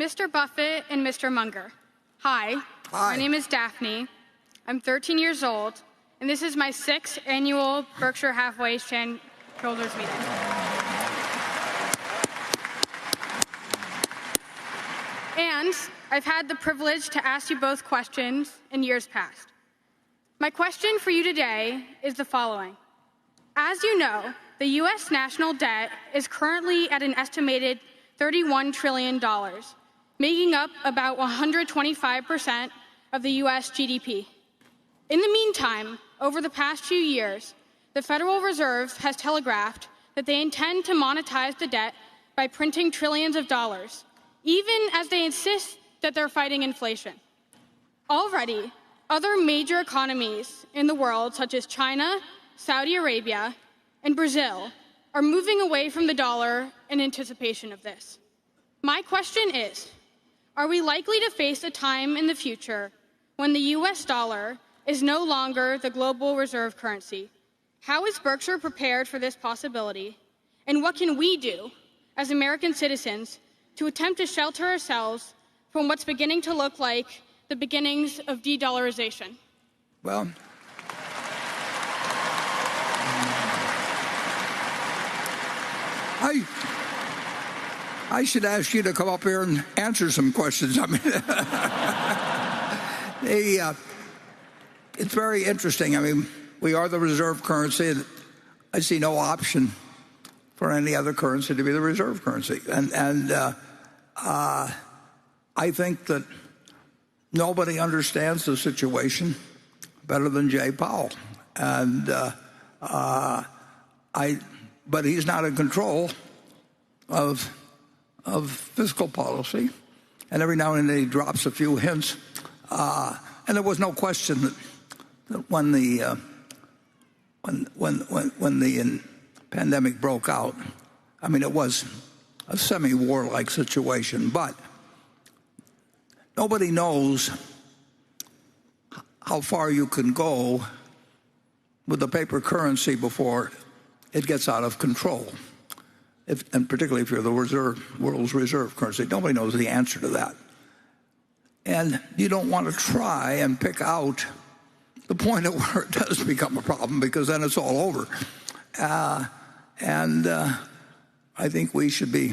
Mr. Buffett and Mr. Munger. Hi. Hi. My name is Daphne. I'm 13 years old, and this is my 6th annual Berkshire Hathaway shareholders meeting. And I've had the privilege to ask you both questions in years past. My question for you today is the following. As you know, the U.S. national debt is currently at an estimated $31 trillion, making up about 125% of the U.S. GDP. In the meantime, over the past few years, the Federal Reserve has telegraphed that they intend to monetize the debt by printing trillions of dollars, even as they insist that they're fighting inflation. Already, other major economies in the world, such as China, Saudi Arabia, and Brazil, are moving away from the dollar in anticipation of this. My question is, are we likely to face a time in the future when the U.S. dollar is no longer the global reserve currency? How is Berkshire prepared for this possibility? And what can we do as American citizens to attempt to shelter ourselves from what's beginning to look like the beginnings of de-dollarization? Well, I should ask you to come up here and answer some questions. I mean, it's very interesting. I mean, we are the reserve currency, and I see no option for any other currency to be the reserve currency. And I think that nobody understands the situation better than Jay Powell. But he's not in control of fiscal policy, and every now and then he drops a few hints. And there was no question that when the pandemic broke out, I mean, it was a semi-war-like situation, but nobody knows how far you can go with the paper currency before it gets out of control. And particularly if you're the world's reserve currency. Nobody knows the answer to that. And you don't want to try and pick out the point at where it does become a problem, because then it's all over. I think we should be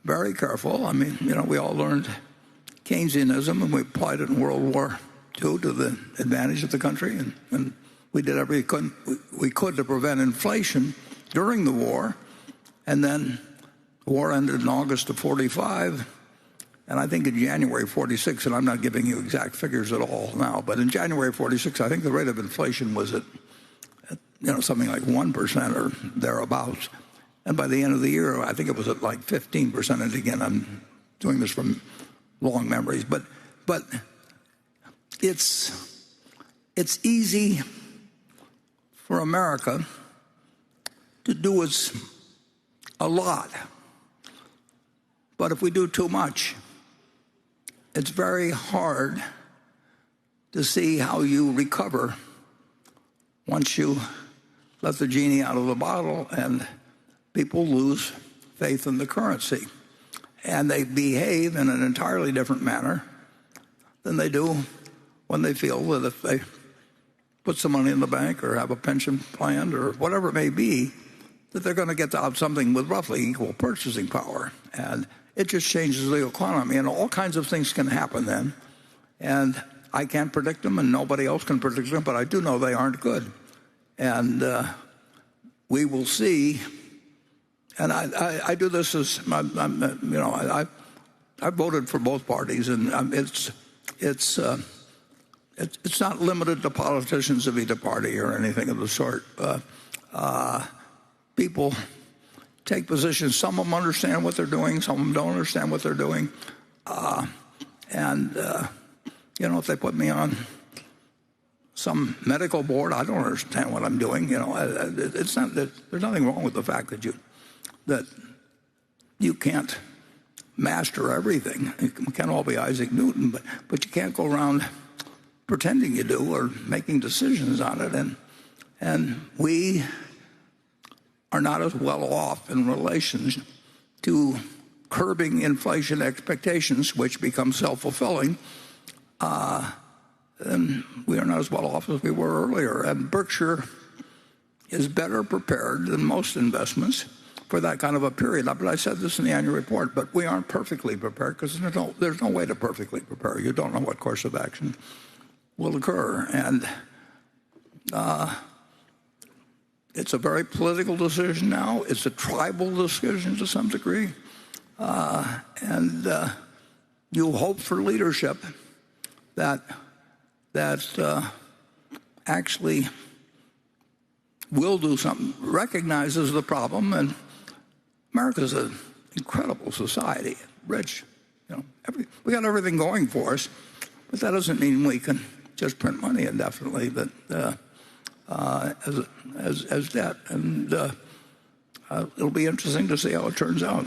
very careful. I mean, we all learned Keynesianism, and we applied it in World War II to the advantage of the country. And we did everything we could to prevent inflation during the war. And then the war ended in August of 45. And I think in January 46, and I'm not giving you exact figures at all now, but in January 46, I think the rate of inflation was at something like 1% or thereabouts. And by the end of the year, I think it was at like 15%. And again, I'm doing this from long memories. But it's easy for America to do a lot. But if we do too much, it's very hard to see how you recover once you let the genie out of the bottle and people lose faith in the currency. And they behave in an entirely different manner than they do when they feel that if they put some money in the bank or have a pension plan or whatever it may be, that they're going to get out something with roughly equal purchasing power. And it just changes the economy, and all kinds of things can happen then. And I can't predict them, and nobody else can predict them, but I do know they aren't good. And we will see. And I do this as, I voted for both parties, and it's not limited to politicians of either party or anything of the sort. People take positions. Some of them understand what they're doing. Some of them don't understand what they're doing. If they put me on some medical board, I don't understand what I'm doing. It's not that there's nothing wrong with the fact that you can't master everything. You can't all be Isaac Newton, but you can't go around pretending you do or making decisions on it. And we are not as well off in relation to curbing inflation expectations, which become self-fulfilling, then we are not as well off as we were earlier. And Berkshire is better prepared than most investments for that kind of a period. But I said this in the annual report, but we aren't perfectly prepared because there's no way to perfectly prepare. You don't know what course of action will occur. And it's a very political decision now. It's a tribal decision to some degree. And you hope for leadership that actually will do something, recognizes the problem. And America's an incredible society, rich. We got everything going for us, but that doesn't mean we can just print money indefinitely. But as debt, and it'll be interesting to see how it turns out.